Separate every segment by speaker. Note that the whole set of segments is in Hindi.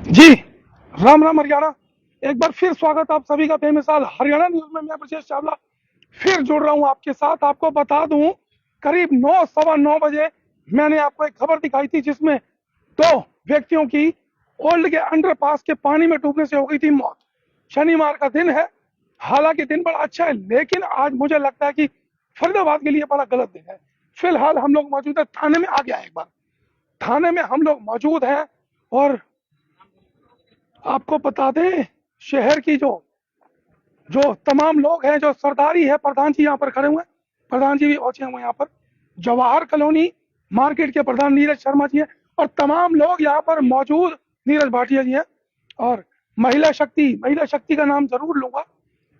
Speaker 1: जी, राम राम हरियाणा। एक बार फिर स्वागत आप सभी का बेमिसाल हरियाणा न्यूज में। मैं ब्रजेश चावला फिर जुड़ रहा हूं आपके साथ। आपको बता दूं, करीब 9 सवा 9 बजे मैंने आपको एक खबर दिखाई थी जिसमें दो व्यक्तियों की ओल्ड के अंडरपास के पानी में डूबने से हो गई थी मौत। शनिवार का दिन है, हालांकि दिन बड़ा अच्छा है, लेकिन आज मुझे लगता है कि फरीदाबाद के लिए बड़ा गलत दिन है। फिलहाल हम लोग मौजूद है थाने में। आ गया एक बार थाने में हम लोग मौजूद हैं और आपको बता दें, शहर की जो जो तमाम लोग हैं, जो सरदारी है, प्रधान जी यहाँ पर खड़े हुए हैं, प्रधान जी भी पहुंचे हुए यहाँ पर। जवाहर कॉलोनी मार्केट के प्रधान नीरज शर्मा जी हैं और तमाम लोग यहाँ पर मौजूद, नीरज भाटिया जी हैं। और महिला शक्ति का नाम जरूर लूंगा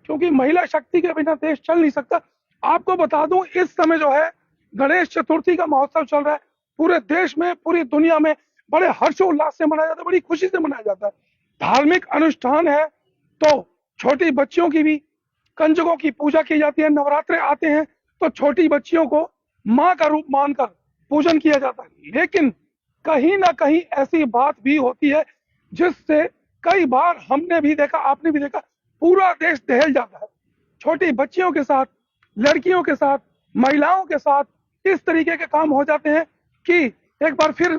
Speaker 1: क्योंकि महिला शक्ति के बिना देश चल नहीं सकता। आपको बता दूं, इस समय जो है गणेश चतुर्थी का महोत्सव चल रहा है पूरे देश में, पूरी दुनिया में। बड़े हर्षोल्लास से मनाया जाता है, बड़ी खुशी से मनाया जाता है। धार्मिक अनुष्ठान है तो छोटी बच्चियों की भी, कंजकों की पूजा की जाती है। नवरात्रे आते हैं तो छोटी बच्चियों को माँ का रूप मानकर पूजन किया जाता है। लेकिन कहीं ना कहीं ऐसी बात भी होती है जिससे कई बार हमने भी देखा, आपने भी देखा, पूरा देश दहल जाता है। छोटी बच्चियों के साथ, लड़कियों के साथ, महिलाओं के साथ इस तरीके के काम हो जाते हैं कि एक बार फिर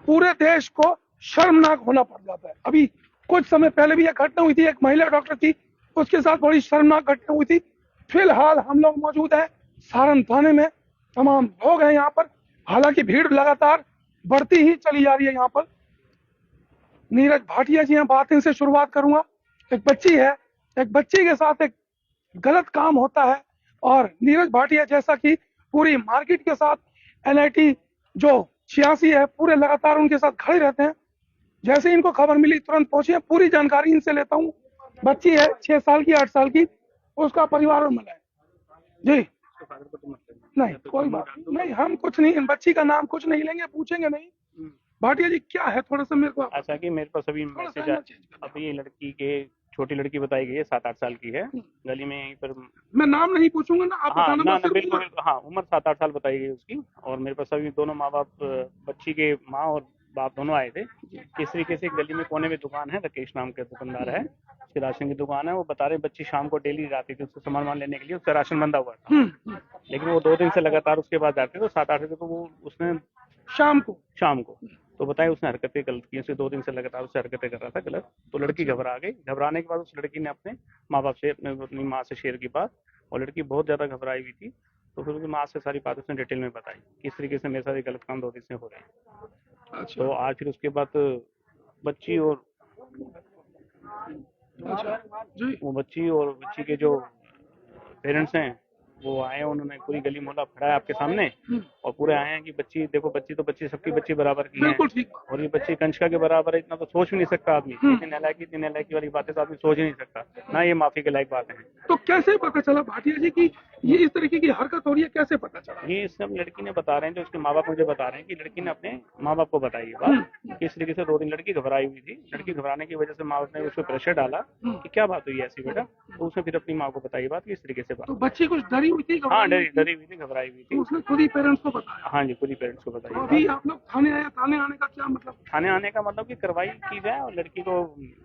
Speaker 1: पूरे देश को शर्मनाक होना पड़ जाता है। अभी कुछ समय पहले भी एक घटना हुई थी, एक महिला डॉक्टर थी, उसके साथ बड़ी शर्मनाक घटना हुई थी। फिलहाल हम लोग मौजूद हैं सारण थाने में, तमाम लोग हैं यहाँ पर। हालांकि भीड़ लगातार बढ़ती ही चली जा रही है यहाँ पर। नीरज भाटिया जी हैं, बात इनसे शुरुआत करूंगा। एक बच्ची है, एक बच्ची के साथ एक गलत काम होता है और नीरज भाटिया जैसा कि पूरी मार्केट के साथ एनआईटी जो 86 है, पूरे लगातार उनके साथ खड़े रहते हैं। जैसे इनको खबर मिली तुरंत पहुंचे। पूरी जानकारी इनसे लेता हूँ। बच्ची है 6 साल की, 8 साल की, उसका परिवार और मिला है जी। नहीं कोई बात नहीं, हम कुछ नहीं, बच्ची का नाम कुछ नहीं लेंगे, पूछेंगे नहीं। भाटिया जी क्या है, थोड़ा सा मेरे को
Speaker 2: ऐसा कि मेरे पास अभी
Speaker 1: थोड़ा सा
Speaker 2: मैसेज
Speaker 1: एंगल चेंज कर
Speaker 2: अभी ये लड़की के छोटी लड़की बताई गई है, 7-8 साल की है।
Speaker 1: लें।
Speaker 2: गली में यहीं पर।
Speaker 1: मैं नाम नहीं पूछूंगा ना, आप
Speaker 2: हाँ
Speaker 1: बताना
Speaker 2: ना
Speaker 1: बस
Speaker 2: ना,
Speaker 1: सिर्फ
Speaker 2: बिल्कुल
Speaker 1: उम्र।
Speaker 2: बिल्कुल, हाँ उम्र 7-8 साल बताई गई उसकी। और मेरे पास अभी दोनों माँ बाप, बच्ची के माँ और बाप दोनों आए थे। इस तरीके से गली में कोने में दुकान है, राकेश नाम का दुकानदार है, उसकी राशन की दुकान है। वो बता रहे बच्ची शाम को डेली जाती थी उससे सामान लेने के लिए, उसका राशन बंधा हुआ था। लेकिन वो 2 दिन से लगातार उसके बाद जाते थे, तो 7-8 दिन तो वो उसने
Speaker 1: शाम को।
Speaker 2: शाम को तो बताया उसने हरकतें गलत की, उसे 2 दिन से लगातार उससे हरकतें कर रहा था गलत। तो लड़की
Speaker 1: अच्छा।
Speaker 2: घबरा गई। घबराने के बाद उस लड़की ने अपने माँ बाप से, अपनी माँ से शेयर की बात। और लड़की बहुत ज़्यादा घबराई हुई थी। तो फिर उसकी माँ से सारी बात उसने डिटेल में बताई, किस तरीके से मेरे साथ ये गलत काम 2 दिन से हो रहे हैं।
Speaker 1: अच्छा।
Speaker 2: तो आज फिर उसके बाद बच्ची और
Speaker 1: अच्छा जी।
Speaker 2: वो बच्ची और बच्ची के जो पेरेंट्स हैं वो आए, उन्होंने पूरी गली मोहल्ला खड़ा है आपके सामने। और पूरे आए हैं कि बच्ची देखो, बच्ची तो बच्ची सबकी बच्ची बराबर की है।
Speaker 1: बिल्कुल ठीक बात।
Speaker 2: और ये बच्ची कंचका के बराबर है, इतना तो सोच भी नहीं सकता आदमी। इतनी नालायकी वाली बातें तो आदमी सोच ही नहीं सकता ना, ये माफी के लायक बातें हैं।
Speaker 1: तो कैसे पता चला भाटिया जी की ये इस तरीके की हरकत हो रही है, कैसे पता चला?
Speaker 2: ये सब लड़की ने बता रहे हैं, जो उसके माँ बाप मुझे बता रहे हैं कि लड़की ने अपने माँ बाप को बताई ये बात कि इस तरीके से 2 दिन लड़की घबराई हुई थी। लड़की घबराने की वजह से माँ बाप ने उसको प्रेशर डाला कि क्या बात हुई ऐसी बेटा। तो उसने फिर अपनी माँ को बताई बात कि इस तरीके से
Speaker 1: तो
Speaker 2: बात।
Speaker 1: बच्ची कुछ डरी हुई थी,
Speaker 2: हाँ,
Speaker 1: घबराई हुई
Speaker 2: डरी
Speaker 1: थी,
Speaker 2: डरी हुई थी, घबराई हुई
Speaker 1: तो
Speaker 2: थी।
Speaker 1: उसने खुद ही पेरेंट्स को बताया।
Speaker 2: हाँ जी, पूरी पेरेंट्स को
Speaker 1: तो
Speaker 2: बताइए
Speaker 1: अभी
Speaker 2: बात।
Speaker 1: आप लोग थाने आए, थाने आने का क्या मतलब?
Speaker 2: थाने आने का मतलब कि कार्रवाई की जाए और लड़की को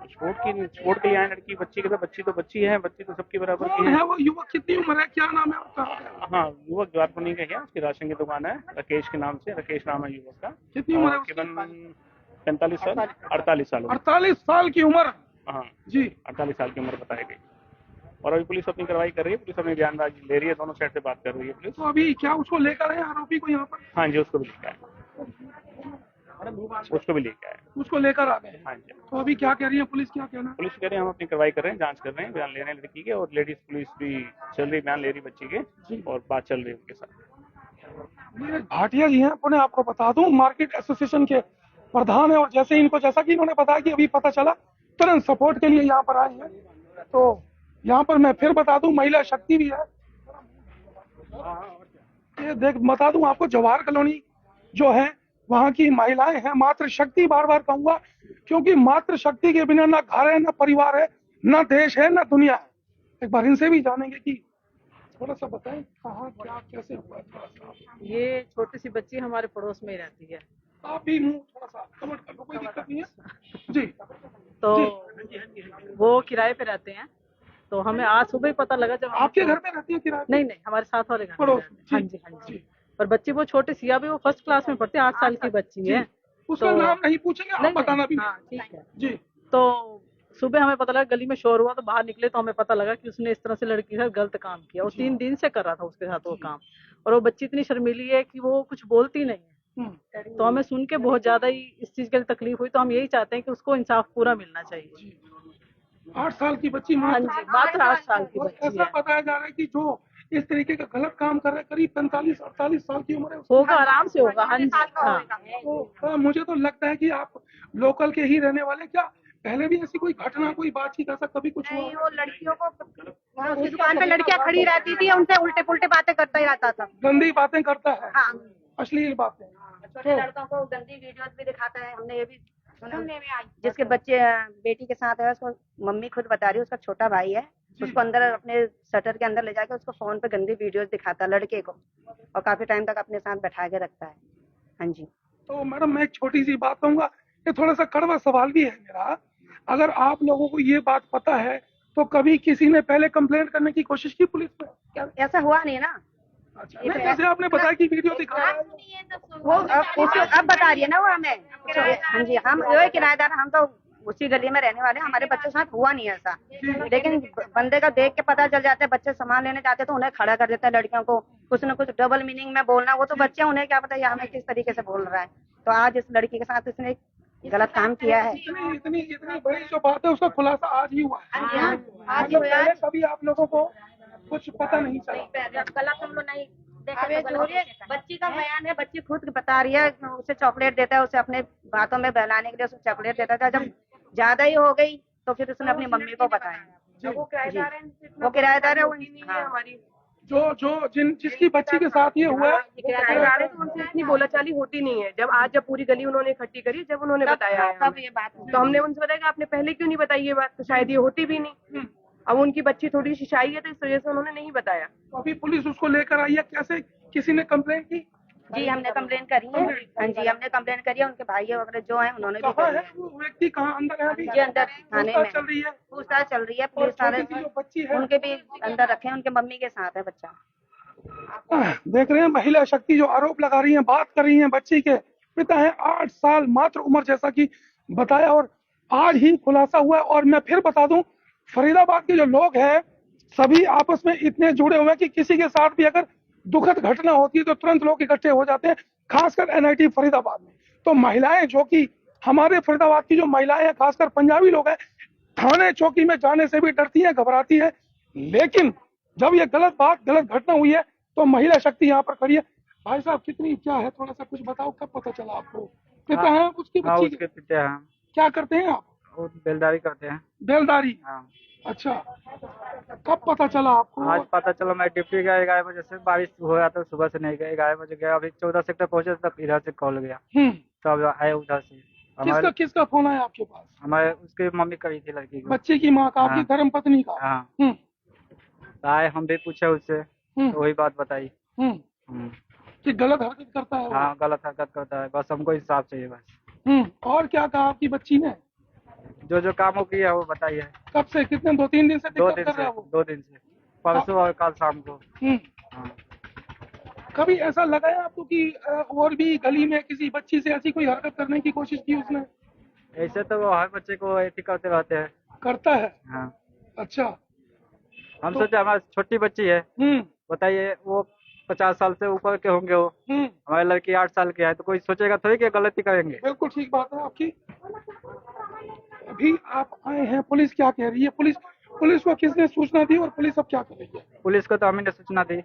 Speaker 2: सपोर्ट के लिए आए। लड़की बच्ची के तो बच्ची है, बच्ची तो सबकी बराबर की
Speaker 1: कौन
Speaker 2: है।
Speaker 1: है वो युवक, कितनी उम्र है, क्या नाम है, वो कहाँ का है?
Speaker 2: हाँ, युवक द्वारपनी का है, उसकी राशन की दुकान है, राकेश के नाम से, राकेश नाम है युवक का।
Speaker 1: कितनी उम्र
Speaker 2: और
Speaker 1: है उसकी?
Speaker 2: करीबन 45 साल, 48 साल उम्र।
Speaker 1: 48 साल की उम्र
Speaker 2: हाँ,
Speaker 1: जी।
Speaker 2: 48 साल की उम्र बताई गई। और अभी पुलिस अपनी कार्रवाई कर रही है, पुलिस अपनी बयानबाजी ले रही है, दोनों साइड से बात कर रही है पुलिस।
Speaker 1: तो अभी क्या उसको लेकर आए आरोपी को यहाँ पर?
Speaker 2: हाँ जी, उसको भी लेके आए, उसको भी लेके आए।
Speaker 1: उसको लेकर आ गए?
Speaker 2: हाँ जी।
Speaker 1: तो अभी क्या कह रही है पुलिस, क्या कहना?
Speaker 2: पुलिस कह रहे हैं हम अपनी कार्रवाई कर रहे हैं, जांच कर रहे हैं, बयान ले रहे हैं लड़की के। और लेडीज पुलिस भी चल रही, बयान ले रही बच्ची के, और बात चल रही है उनके साथ।
Speaker 1: नीरज भाटिया जी हैं, पुणे आपको बता दूं मार्केट एसोसिएशन के प्रधान है। और जैसे इनको, जैसा कि इन्होंने बताया कि अभी पता चला, तुरंत सपोर्ट के लिए यहाँ पर आए हैं। तो यहाँ पर मैं फिर बता दूं महिला शक्ति भी है। ये देख बता दूं आपको, जवाहर कॉलोनी जो है वहाँ की महिलाएं हैं, मातृ शक्ति बार बार कहूंगा क्योंकि मातृ शक्ति के बिना ना घर है, ना परिवार है, ना देश है, ना दुनिया है। एक बार इनसे भी जानेंगे कि थोड़ा सा बताएं कहाँ क्या कैसे हुआ है, थोड़ा सा।
Speaker 3: ये छोटी सी बच्ची हमारे पड़ोस में ही रहती है।
Speaker 1: आप भी मुंह थोड़ा सा कवर कर लो, कोई दिक्कत नहीं है जी।
Speaker 3: तो वो किराए पे रहते हैं। तो हमें आज सुबह ही पता लगा जब
Speaker 1: आपके घर में रहती है किराए पे?
Speaker 3: नहीं नहीं, हमारे साथ वाले घर में
Speaker 1: पड़ोस
Speaker 3: रहते
Speaker 1: में?
Speaker 3: हैं। हाँ जी हाँ जी। पर बच्ची वो छोटी सिया भी वो फर्स्ट क्लास में पढ़ती है, 8 साल की बच्ची है।
Speaker 1: उसका नाम नहीं पूछेंगे, आप
Speaker 3: नहीं
Speaker 1: बताना भी
Speaker 3: हाँ
Speaker 1: नहीं।
Speaker 3: ठीक है।
Speaker 1: जी।
Speaker 3: तो सुबह हमें पता लगा, गली में शोर हुआ तो बाहर निकले तो हमें पता लगा कि उसने इस तरह से लड़की के साथ गलत काम किया। वो 3 दिन से कर रहा था उसके साथ वो काम, और वो बच्ची इतनी शर्मीली है कि वो कुछ बोलती नहीं है। तो हमें सुन के बहुत ज्यादा ही इस चीज के लिए तकलीफ हुई। तो हम यही चाहते हैं कि उसको इंसाफ पूरा मिलना चाहिए।
Speaker 1: 8 साल की बच्ची
Speaker 3: हाँ जी, मात्र 8 साल की
Speaker 1: और
Speaker 3: बच्ची
Speaker 1: ऐसा
Speaker 3: है।
Speaker 1: बताया जा रहा है कि जो इस तरीके का गलत काम कर रहा है करीब 45-48 साल की उम्र है उसकी।
Speaker 3: होगा, आराम से होगा। हाँ जी हाँ।
Speaker 1: तो मुझे तो लगता है कि आप लोकल के ही रहने वाले, क्या पहले भी ऐसी कोई घटना, कोई बातचीत ऐसा कभी कुछ हुआ?
Speaker 4: नहीं, वो लड़कियों को उसकी दुकान पे लड़कियां खड़ी रहती थी, उनसे उल्टे पुल्टे बातें करता ही रहता था।
Speaker 1: गंदी बातें करता है?
Speaker 4: हाँ,
Speaker 1: अश्लील बातें।
Speaker 4: छोटे लड़कों को गंदी वीडियोस भी दिखाता है। हमने ये भी सुनने में आई। जिसके बच्चे बेटी के साथ है, उसको मम्मी खुद बता रही है, उसका छोटा भाई है, उसको अंदर अपने शटर के अंदर ले जाके उसको फोन पे गंदी वीडियोस दिखाता है लड़के को, और काफी टाइम तक अपने साथ बैठा के रखता है। हाँ जी।
Speaker 1: तो मैडम मैं एक छोटी सी बात कहूंगा, ये थोड़ा सा कड़वा सवाल भी है मेरा। अगर आप लोगों को ये बात पता है तो कभी किसी ने पहले कंप्लेंट करने की कोशिश की पुलिस में?
Speaker 4: ऐसा हुआ नहीं ना।
Speaker 1: अच्छा, नहीं, जैसे आपने बताया कि वीडियो दिखा रहा है
Speaker 4: वो अब बता रही है ना वो हमें। हाँ जी, हम वो किराएदार, हम तो उसी गली में रहने वाले, हमारे बच्चों के साथ हुआ नहीं ऐसा। लेकिन बंदे का देख के पता चल जाता है, बच्चे सामान लेने जाते तो उन्हें खड़ा कर देता है लड़कियों को, कुछ न कुछ डबल मीनिंग में बोलना। वो तो बच्चे, उन्हें क्या पता ये हमें किस तरीके से बोल रहा है। तो आज इस लड़की के साथ इसने गलत काम किया है।
Speaker 1: इतनी बड़ी जो बात है उसका खुलासा आज ही हुआ है।
Speaker 4: आज ही हुआ है।
Speaker 1: कभी आप लोगों को कुछ पता नहीं चला?
Speaker 4: गलत हम लोग नहीं देखा। बच्ची का बयान है, बच्ची खुद बता रही है, उसे चॉकलेट देता है, उसे अपने बातों में बहलाने के लिए उसे चॉकलेट देता था। जब ज्यादा ही हो गई तो फिर उसने अपनी मम्मी को बताया। वो किराएदार है हमारी।
Speaker 1: जिसकी बच्ची के साथ ये हुआ है,
Speaker 5: किराएदार है तो उनसे इतनी बोलाचाली होती नहीं है। जब पूरी गली उन्होंने इकट्ठी करी, जब उन्होंने बताया है
Speaker 4: तब ये बात
Speaker 5: तो हमने उनसे बताया कि आपने पहले क्यों नहीं बताई ये बात, तो शायद ये होती भी नहीं। अब उनकी बच्ची थोड़ी शिशाई है तो इस वजह से उन्होंने नहीं बताया।
Speaker 1: तो अभी पुलिस उसको लेकर आई है, कैसे किसी ने कंप्लेंट की?
Speaker 4: जी हमने कंप्लेन करी है। हाँ जी, हमने कंप्लेन करी है। उनके भाई वगैरह जो हैं उन्होंने भी
Speaker 1: कहाँ
Speaker 4: करी
Speaker 1: है वो व्यक्ति? कहाँ अंदर है अभी?
Speaker 4: जी अंदर थाने में
Speaker 1: चल रही है,
Speaker 4: पूछताछ चल रही है।
Speaker 1: और
Speaker 4: पुलिस वाले
Speaker 1: छोटी सी जो बच्ची है
Speaker 4: उनके भी अंदर रखे हैं, उनके मम्मी के साथ है बच्चा।
Speaker 1: देख रहे हैं महिला शक्ति जो आरोप लगा रही है, बात कर रही है। बच्ची के पिता है 8 साल मात्र उम्र, जैसा कि बताया, और आज ही खुलासा हुआ है। और मैं फिर बता दूं, फरीदाबाद के जो लोग हैं सभी आपस में इतने जुड़े हुए हैं कि किसी के साथ भी अगर दुखद घटना होती है तो तुरंत लोग इकट्ठे हो जाते हैं, खासकर एनआईटी फरीदाबाद में। तो महिलाएं, जो कि हमारे फरीदाबाद की जो महिलाएं हैं, खासकर पंजाबी लोग हैं, थाने चौकी में जाने से भी डरती हैं, घबराती है। लेकिन जब ये गलत घटना हुई है तो महिला शक्ति यहाँ पर खड़ी है। भाई साहब, कितनी क्या है, थोड़ा सा कुछ बताओ, कब पता चला आपको? पिता है उसकी बच्ची
Speaker 6: उसके पिता हैं।
Speaker 1: क्या करते हैं आप?
Speaker 6: वो बेलदारी करते हैं।
Speaker 1: बेलदारी?
Speaker 6: हाँ।
Speaker 1: अच्छा, कब पता चला आपको?
Speaker 6: आज पता चला, मैं ड्यूटी गया 11 बजे से, बारिश हो रहा था सुबह से नहीं गया, 11 बजे गया। अभी 14 सेक्टर पहुंचे तब इधर से कॉल गया, तब आए उधर से।
Speaker 1: किसका फोन आया आपके पास?
Speaker 6: हमारे उसकी मम्मी करी थी लड़की को,
Speaker 1: बच्चे की माँ का, आपकी धर्म पत्नी का?
Speaker 6: हाँ। आए, हम भी पूछे उससे तो वही बात बताई
Speaker 1: कि गलत हरकत करता है।
Speaker 6: हाँ, गलत हरकत करता है, बस हमको इंसाफ चाहिए बस।
Speaker 1: और क्या कहा आपकी बच्ची ने?
Speaker 6: जो काम वो किया वो बताइए।
Speaker 1: कब से? कितने? 2-3 दिन से दिक्कत कर रहा है वो?
Speaker 6: 2 दिन से, परसों और कल शाम को। हाँ।
Speaker 1: कभी ऐसा लगा है आपको कि और भी गली में किसी बच्ची से ऐसी कोई हरकत करने की कोशिश की उसने?
Speaker 6: ऐसे तो वो हर बच्चे को ऐसे करते रहते हैं।
Speaker 1: करता है?
Speaker 6: हाँ।
Speaker 1: अच्छा,
Speaker 6: हम सोचे हमारी छोटी बच्ची है, बताइए, वो 50 साल से ऊपर के होंगे, वो हमारी लड़की 8 साल की है, तो कोई सोचेगा थोड़ी कि गलती करेंगे।
Speaker 1: बिल्कुल ठीक बात है आपकी। अभी आप आए हैं, पुलिस क्या कह रही है? पुलिस को किसने सूचना दी और पुलिस अब क्या कर रही है?
Speaker 6: पुलिस को तो हमने सूचना दी।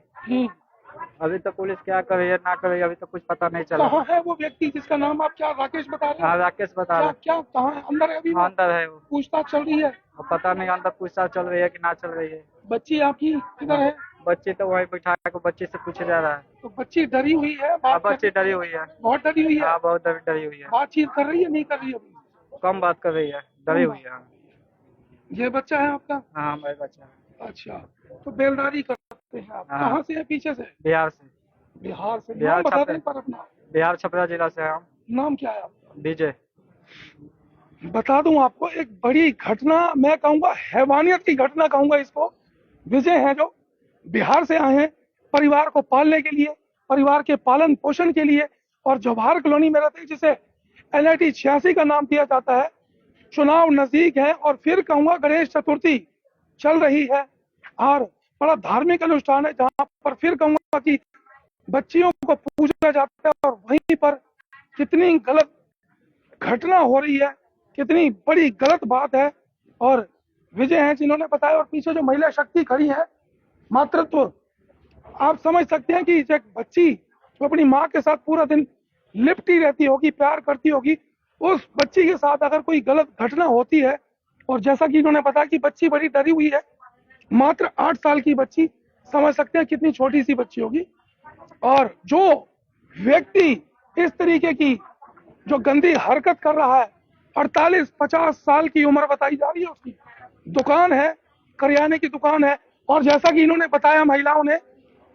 Speaker 6: अभी तो पुलिस क्या कर रही है ना कर रही है अभी तो कुछ पता नहीं चला।
Speaker 1: कहाँ है वो व्यक्ति जिसका नाम आप क्या राकेश बता रहे हैं?
Speaker 6: हाँ, राकेश बता रहे।
Speaker 1: क्या कहाँ है? अंदर है अभी?
Speaker 6: अंदर है वो।
Speaker 1: पूछताछ चल रही है?
Speaker 6: पता नहीं अंदर पूछताछ चल रही है कि ना चल रही है।
Speaker 1: बच्ची आपकी किधर है?
Speaker 6: बच्ची तो वहीं बैठा को बच्ची से पूछा जा रहा है।
Speaker 1: तो बच्ची डरी हुई है?
Speaker 6: बच्ची डरी हुई है,
Speaker 1: बहुत डरी हुई है।
Speaker 6: हाँ, बहुत डरी हुई है।
Speaker 1: बातचीत कर रही है, नहीं कर रही है?
Speaker 6: कम बात कर रही है, डरी हुई है।
Speaker 1: ये बच्चा है आपका?
Speaker 6: हाँ, हमारे बच्चा है।
Speaker 1: अच्छा, तो बेलदारी करते हैं आप? कहाँ से है? पीछे से?
Speaker 6: बिहार से।
Speaker 1: बिहार से? नाम बता दें पर अपना।
Speaker 6: बिहार छपरा जिला से है हम।
Speaker 1: नाम क्या है आपका?
Speaker 6: विजय।
Speaker 1: बता दूं आपको एक बड़ी घटना, मैं कहूंगा हैवानियत की घटना कहूंगा इसको। विजय हैं जो बिहार से आए हैं परिवार को पालने के लिए, परिवार के पालन पोषण के लिए, और जवाहर कॉलोनी में रहते हैं जिसे LIT 86 का नाम दिया जाता है। चुनाव नजदीक है और फिर कहूंगा गणेश चतुर्थी चल रही है और बड़ा धार्मिक अनुष्ठान है जहां पर फिर कहूंगा कि बच्चियों को पूजा जाता है और वहीं पर कितनी गलत घटना हो रही है, कितनी बड़ी गलत बात है। और विजय हैं जिन्होंने बताया, और पीछे जो महिला शक्ति खड़ी है, मातृत्व, आप समझ सकते हैं कि एक बच्ची जो अपनी माँ के साथ पूरा दिन लिपटी रहती होगी, प्यार करती होगी, उस बच्ची के साथ अगर कोई गलत घटना होती है, और जैसा कि इन्होंने बताया कि बच्ची बड़ी डरी हुई है, मात्र 8 साल की बच्ची, समझ सकते हैं कितनी छोटी सी बच्ची होगी। और जो व्यक्ति इस तरीके की जो गंदी हरकत कर रहा है, 48-50 साल की उम्र बताई जा रही है, उसकी दुकान है, करियाने की दुकान है। और जैसा कि इन्होंने बताया महिलाओं ने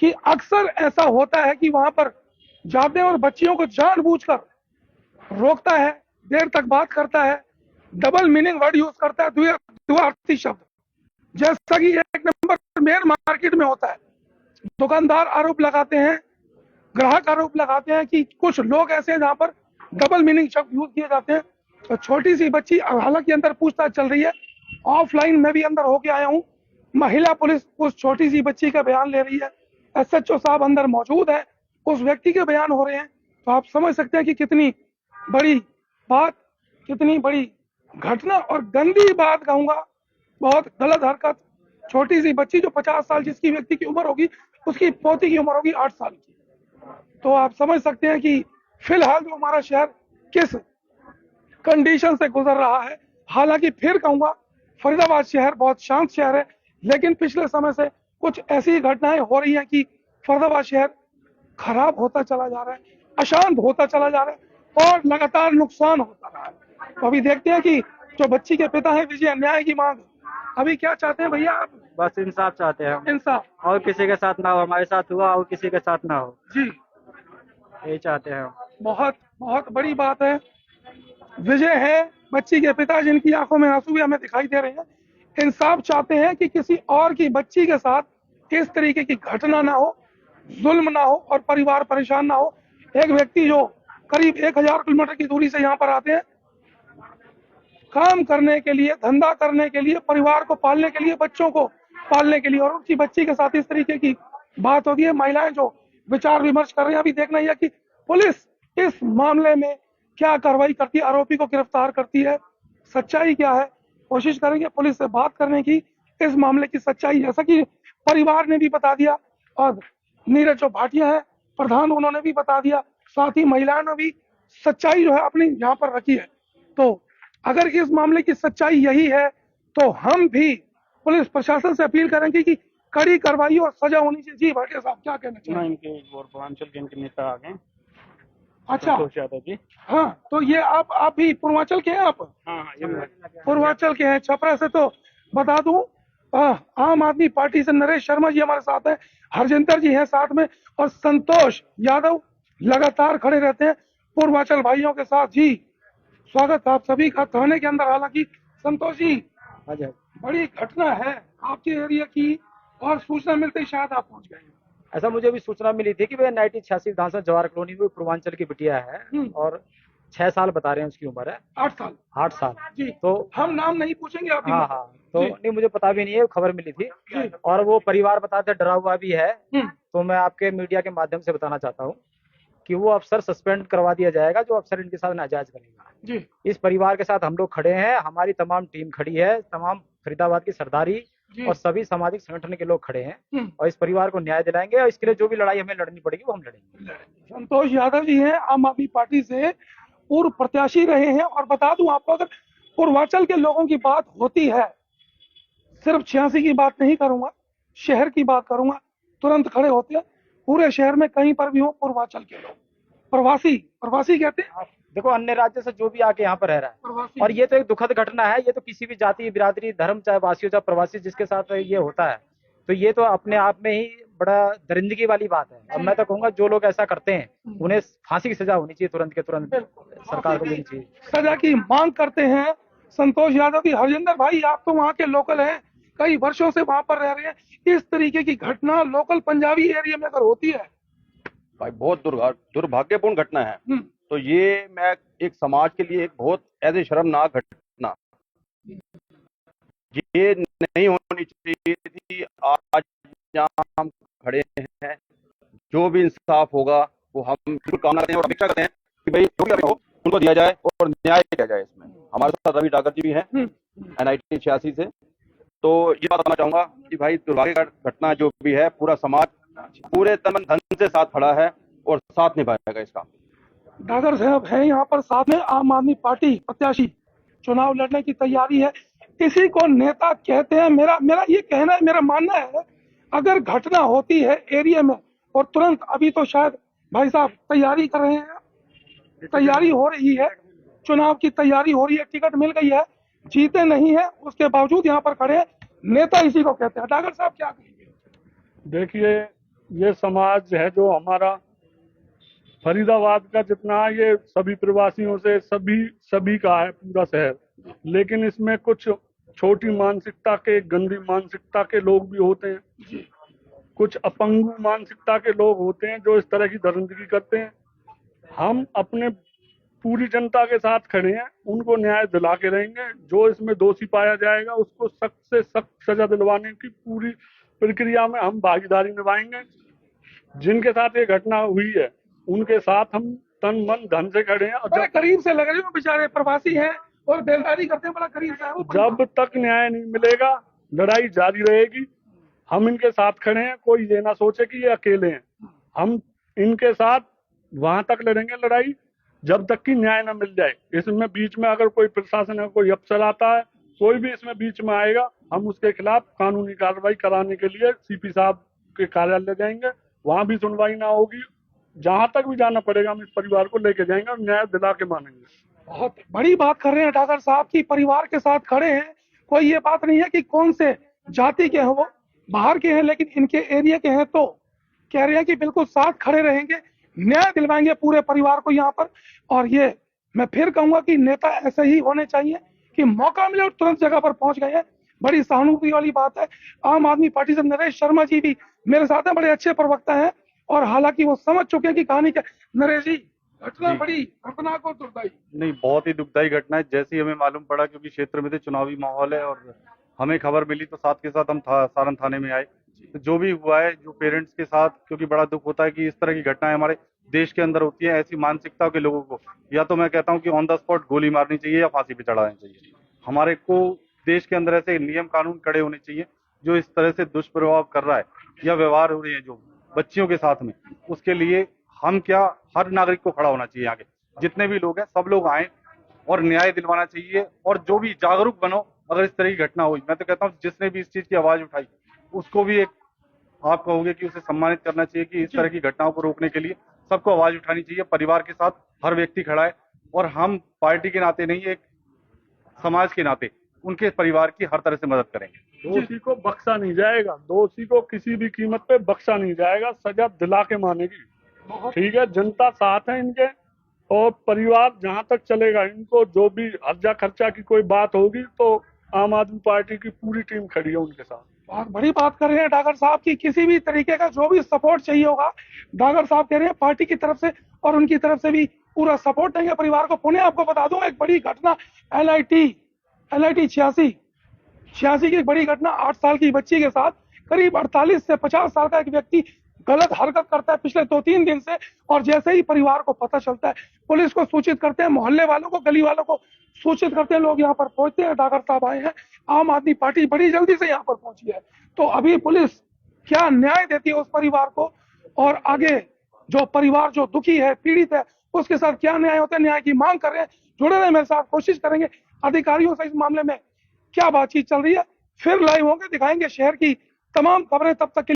Speaker 1: कि अक्सर ऐसा होता है कि वहां पर जाते हैं और बच्चियों को जानबूझकर रोकता है, देर तक बात करता है, डबल मीनिंग वर्ड यूज करता है, द्विअर्थी शब्द, जैसा कि एक नंबर मेन मार्केट में होता है। दुकानदार आरोप लगाते हैं, ग्राहक आरोप लगाते हैं कि कुछ लोग ऐसे हैं जहां पर डबल मीनिंग शब्द यूज किए जाते हैं। तो छोटी सी बच्ची, हालांकि अंदर पूछताछ चल रही है, ऑफलाइन में भी अंदर होके आया हूं, महिला पुलिस उस छोटी सी बच्ची का बयान ले रही है, SHO साहब अंदर मौजूद है, उस व्यक्ति के बयान हो रहे हैं। तो आप समझ सकते हैं कि कितनी बड़ी बात, कितनी बड़ी घटना और गंदी बात कहूंगा, बहुत गलत हरकत। छोटी सी बच्ची जो 50 साल जिसकी व्यक्ति की उम्र होगी, उसकी पोती की उम्र होगी 8 साल की। तो आप समझ सकते हैं कि फिलहाल जो हमारा शहर किस कंडीशन से गुजर रहा है। हालांकि फिर कहूंगा फरीदाबाद शहर बहुत शांत शहर है, लेकिन पिछले समय से कुछ ऐसी घटनाएं हो रही हैं कि फरीदाबाद शहर खराब होता चला जा रहा है, अशांत होता चला जा रहा है और लगातार नुकसान होता रहा है। तो अभी देखते हैं कि जो बच्ची के पिता हैं विजय, न्याय की मांग अभी क्या चाहते हैं भैया आप?
Speaker 6: बस इंसाफ चाहते हैं हम,
Speaker 1: इंसाफ,
Speaker 6: और किसी के साथ ना हो, हमारे साथ हुआ और किसी के साथ ना हो,
Speaker 1: जी
Speaker 6: यही चाहते हैं हम।
Speaker 1: बहुत बहुत बड़ी बात है। विजय है बच्ची के पिता, जिनकी आंखों में आंसू भी हमें दिखाई दे रहे हैं, इंसाफ चाहते हैं कि किसी और की बच्ची के साथ इस तरीके की घटना ना हो, जुल्म ना हो और परिवार परेशान ना हो। एक व्यक्ति जो करीब 1000 किलोमीटर की दूरी से यहाँ पर आते हैं काम करने के लिए, धंधा करने के लिए, परिवार को पालने के लिए, बच्चों को पालने के लिए, और उनकी बच्ची के साथ इस तरीके की बात होती है। महिलाएं जो विचार विमर्श कर रहे हैं, अभी देखना यह कि पुलिस इस मामले में क्या कार्रवाई करती है, आरोपी को गिरफ्तार करती है, सच्चाई क्या है। कोशिश करेंगे पुलिस से बात करने की, इस मामले की सच्चाई, जैसा कि परिवार ने भी बता दिया और नीरज जो भाटिया है प्रधान, उन्होंने भी बता दिया, साथ ही महिलाओं ने भी सच्चाई जो है अपनी यहाँ पर रखी है। तो अगर इस मामले की सच्चाई यही है तो हम भी पुलिस प्रशासन से अपील करेंगे कि कड़ी कार्रवाई और सजा होनी चाहिए। जी भाटिया साहब क्या कहना
Speaker 2: ना
Speaker 1: चाहिए?
Speaker 2: इनके और पूर्वांचल के इनके नेता आ गए,
Speaker 1: अच्छा,
Speaker 2: संतोष यादव जी।
Speaker 1: हाँ, तो ये आप भी पूर्वांचल के हैं? आप
Speaker 2: हाँ हाँ, ये
Speaker 1: पूर्वांचल के हैं, छपरा से। तो बता दूं, आम आदमी पार्टी से नरेश शर्मा जी हमारे साथ हैं, हरजिंदर जी हैं साथ में, और संतोष यादव लगातार खड़े रहते हैं पूर्वांचल भाइयों के साथ। जी स्वागत आप सभी का थाने के अंदर। हालांकि संतोष जी, बड़ी घटना है आपके एरिया की और सूचना मिलते ही शायद आप पहुंच गए।
Speaker 6: ऐसा मुझे भी सूचना मिली थी कि वह 1986 विधानसभा जवाहर कॉलोनी में पूर्वांचल की बिटिया है और 6 साल बता रहे हैं उसकी उम्र है।
Speaker 1: 8 साल
Speaker 6: 8 साल
Speaker 1: जी।
Speaker 6: तो
Speaker 1: हम नाम नहीं पूछेंगे आप।
Speaker 6: हाँ हाँ, तो
Speaker 1: जी।
Speaker 6: नहीं मुझे पता भी नहीं है, खबर मिली थी
Speaker 1: जी।
Speaker 6: और वो परिवार बताते डरा हुआ भी है।
Speaker 1: हम्म।
Speaker 6: तो मैं आपके मीडिया के माध्यम से बताना चाहता हूँ कि वो अफसर सस्पेंड करवा दिया जाएगा जो अफसर इनके साथ नाजायज करेगा।
Speaker 1: जी।
Speaker 6: इस परिवार के साथ हम लोग खड़े हैं, हमारी तमाम टीम खड़ी है, तमाम फरीदाबाद की सरदारी
Speaker 1: जी।
Speaker 6: और सभी सामाजिक संगठन के लोग खड़े हैं
Speaker 1: हम्म।
Speaker 6: और इस परिवार को न्याय दिलाएंगे और इसके लिए जो भी लड़ाई हमें लड़नी पड़ेगी वो हम लड़ेंगे।
Speaker 1: संतोष यादव जी हैं, आम आदमी पार्टी से पूर्व प्रत्याशी रहे हैं। और बता दूं आपको, अगर पूर्वांचल के लोगों की बात होती है, सिर्फ 86 की बात नहीं करूंगा, शहर की बात करूंगा, तुरंत खड़े होते हैं पूरे शहर में कहीं पर भी हो पूर्वांचल के लोग। प्रवासी कहते हैं,
Speaker 6: देखो अन्य राज्य से जो भी आके यहाँ पर रह रहा है,
Speaker 1: प्रवासी।
Speaker 6: और ये तो एक दुखद घटना है। ये तो किसी भी जाति, बिरादरी, धर्म, चाहे वासी हो चाहे प्रवासी, जिसके साथ ये होता है, तो ये तो अपने आप में ही बड़ा दरिंदगी वाली बात है। अब मैं तो कहूंगा जो लोग ऐसा करते हैं उन्हें फांसी की सजा होनी चाहिए, तुरंत के तुरंत सरकार को देनी चाहिए।
Speaker 1: सजा की मांग करते हैं संतोष यादव की। हरजिंदर भाई, आप तो वहाँ के लोकल हैं, कई वर्षों से वहाँ पर रह रहे हैं, इस तरीके की घटना लोकल पंजाबी एरिया में अगर होती है
Speaker 7: भाई बहुत दुर्भाग्यपूर्ण घटना है। तो ये मैं एक समाज के लिए एक बहुत ऐसी शर्मनाक घटना ये नहीं होनी चाहिए थी। आज जहाँ हम खड़े हैं, जो भी इंसाफ होगा वो हम बिल्कुल कामना करते हैं और अपेक्षा करते हैं कि भाई जो भी हो उनको दिया जाए और न्याय किया जाए। इसमें हमारे साथ रवि डागर जी भी हैं NIT 86 से। तो ये बात बताना चाहूंगा कि भाई दुर्भाग्य का घटना जो भी है, पूरा समाज पूरे तन धन से साथ खड़ा है और साथ निभाएगा इसका।
Speaker 1: डागर साहब है यहाँ पर साथ में, आम आदमी पार्टी प्रत्याशी चुनाव लड़ने की तैयारी है। इसी को नेता कहते हैं। मेरा ये कहना है, मेरा मानना है, अगर घटना होती है एरिया में और तुरंत, अभी तो शायद भाई साहब तैयारी कर रहे हैं, तैयारी हो रही है, चुनाव की तैयारी हो रही है, टिकट मिल गई है, जीते नहीं है, उसके बावजूद यहाँ पर खड़े हैं, नेता इसी को कहते हैं। डागर साहब क्या कहेंगे?
Speaker 8: देखिए, ये समाज है जो हमारा फरीदाबाद का जितना है, ये सभी प्रवासियों से सभी का है, पूरा शहर। लेकिन इसमें कुछ छोटी मानसिकता के, गंदी मानसिकता के लोग भी होते हैं, कुछ अपंगु मानसिकता के लोग होते हैं जो इस तरह की दरिंदगी करते हैं। हम अपने पूरी जनता के साथ खड़े हैं, उनको न्याय दिला के रहेंगे। जो इसमें दोषी पाया जाएगा उसको सख्त से सख्त सजा दिलवाने की पूरी प्रक्रिया में हम भागीदारी निभाएंगे। जिनके साथ ये घटना हुई है उनके साथ हम तन मन धन से खड़े हैं। और
Speaker 1: बड़े करीब से लग रहे हैं, बेचारे प्रवासी हैं और बेलदारी करते हैं, बड़ा करीब से है वो।
Speaker 8: जब तक न्याय नहीं मिलेगा लड़ाई जारी रहेगी। हम इनके साथ खड़े हैं, कोई ये ना सोचे कि ये अकेले हैं। हम इनके साथ वहां तक लड़ेंगे लड़ाई जब तक कि न्याय न मिल जाए। इसमें बीच में अगर कोई प्रशासन का कोई अफसर आता है, कोई भी इसमें बीच में आएगा, हम उसके खिलाफ कानूनी कार्रवाई कराने के लिए CP साहब के कार्यालय जाएंगे। वहां भी सुनवाई ना होगी, जहां तक भी जाना पड़ेगा हम इस परिवार को लेके जाएंगे और न्याय दिला के मानेंगे।
Speaker 1: बहुत बड़ी बात कर रहे हैं डागर साहब की, परिवार के साथ खड़े हैं। कोई ये बात नहीं है कि कौन से जाति के हैं, वो बाहर के हैं, लेकिन इनके एरिया के हैं, तो कह रहे हैं कि बिल्कुल साथ खड़े रहेंगे, न्याय दिलवाएंगे पूरे परिवार को यहाँ पर। और ये मैं फिर कहूंगा कि नेता ऐसे ही होने चाहिए कि मौका मिले और तुरंत जगह पर पहुंच गए हैं। बड़ी सहानुभूति वाली बात है। आम आदमी पार्टी से नरेश शर्मा जी भी मेरे साथ हैं, बड़े अच्छे प्रवक्ता हैं और हालांकि वो समझ चुके हैं कि कहानी क्या। नरेश जी, घटना बड़ी खतरनाक और दुखदाई।
Speaker 7: नहीं, बहुत ही दुखदाई घटना है। जैसे ही हमें मालूम पड़ा, क्योंकि क्षेत्र में थे, चुनावी माहौल है और हमें खबर मिली, तो साथ के साथ हम सारण थाने में आए। तो जो भी हुआ है, जो पेरेंट्स के साथ, क्योंकि बड़ा दुख होता है कि इस तरह की घटनाएं हमारे देश के अंदर होती है। ऐसी मानसिकता के लोगों को या तो मैं कहता हूं कि ऑन द स्पॉट गोली मारनी चाहिए या फांसी पे चढ़ानी चाहिए। हमारे को देश के अंदर ऐसे नियम कानून कड़े होने चाहिए। जो इस तरह से दुष्प्रभाव कर रहा है या व्यवहार हो रही है जो बच्चियों के साथ में, उसके लिए हम क्या, हर नागरिक को खड़ा होना चाहिए। आगे जितने भी लोग हैं सब लोग आए और न्याय दिलवाना चाहिए। और जो भी जागरूक बनो, अगर इस तरह की घटना हुई, मैं तो कहता हूँ जिसने भी इस चीज की आवाज उठाई उसको भी एक, आप कहोगे कि उसे सम्मानित करना चाहिए कि इस तरह की घटनाओं को रोकने के लिए सबको आवाज उठानी चाहिए। परिवार के साथ हर व्यक्ति खड़ा है और हम पार्टी के नाते नहीं, एक समाज के नाते उनके परिवार की हर तरह से मदद करेंगे।
Speaker 8: दोषी को बख्शा नहीं जाएगा, दोषी को किसी भी कीमत पे बख्शा नहीं जाएगा, सजा दिला के मानेगी। ठीक है, जनता साथ है इनके और परिवार जहां तक चलेगा, इनको जो भी हर्जा खर्चा की कोई बात होगी तो आम आदमी पार्टी की पूरी टीम खड़ी है उनके साथ।
Speaker 1: बहुत बड़ी बात कर रहे हैं डागर साहब की, किसी भी तरीके का जो भी सपोर्ट चाहिए होगा, डागर साहब कह रहे हैं पार्टी की तरफ से और उनकी तरफ से भी पूरा सपोर्ट देंगे परिवार को। पुणे आपको बता दूं, एक बड़ी घटना NIT 86 की एक बड़ी घटना, 8 साल की बच्ची के साथ करीब 48 से 50 साल का एक व्यक्ति गलत हरकत करता है पिछले 2-3 दिन से। और जैसे ही परिवार को पता चलता है, पुलिस को सूचित करते हैं, मोहल्ले वालों को, गली वालों को सूचित करते हैं, लोग यहाँ पर पहुंचते हैं। डागर साहब आए हैं, आम आदमी पार्टी बड़ी जल्दी से यहाँ पर पहुंची है। तो अभी पुलिस क्या न्याय देती है उस परिवार को, और आगे जो परिवार जो दुखी है, पीड़ित है, उसके साथ क्या न्याय होता है, न्याय की मांग कर रहे हैं। जुड़े रहे मेरे साथ, कोशिश करेंगे अधिकारियों से इस मामले में क्या बातचीत चल रही है। फिर लाइव होंगे, दिखाएंगे शहर की तमाम खबरें। तब तक के